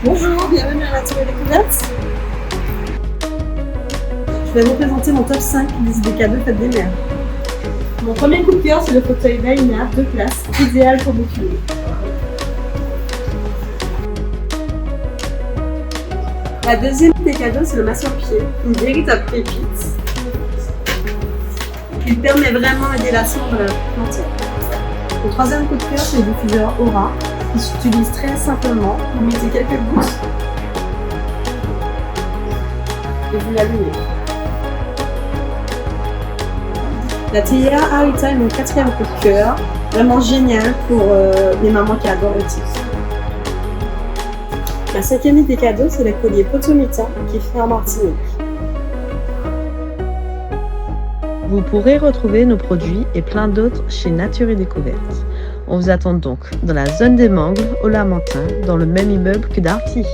Bonjour, bienvenue à Nature et Découverte. Je vais vous présenter mon top 5 des idées cadeaux faites des mères. Mon premier coup de cœur, c'est le fauteuil Daina 2 places, idéal pour bouquiner. La deuxième idée cadeau, c'est le masse-pied, une véritable pépite. Il permet vraiment l'élation de la plantière. Mon troisième coup de cœur, c'est le diffuseur Aura, qui s'utilise très simplement. Vous mettez quelques gouttes et vous l'allumez. La théière Arita est mon quatrième coup de cœur, vraiment génial pour les mamans qui adorent le tissu. Ma cinquième idée cadeau, c'est le collier Potomita qui est fait en Martinique. Vous pourrez retrouver nos produits et plein d'autres chez Nature et Découverte. On vous attend donc dans la zone des Mangles, au Lamentin, dans le même immeuble que Darty.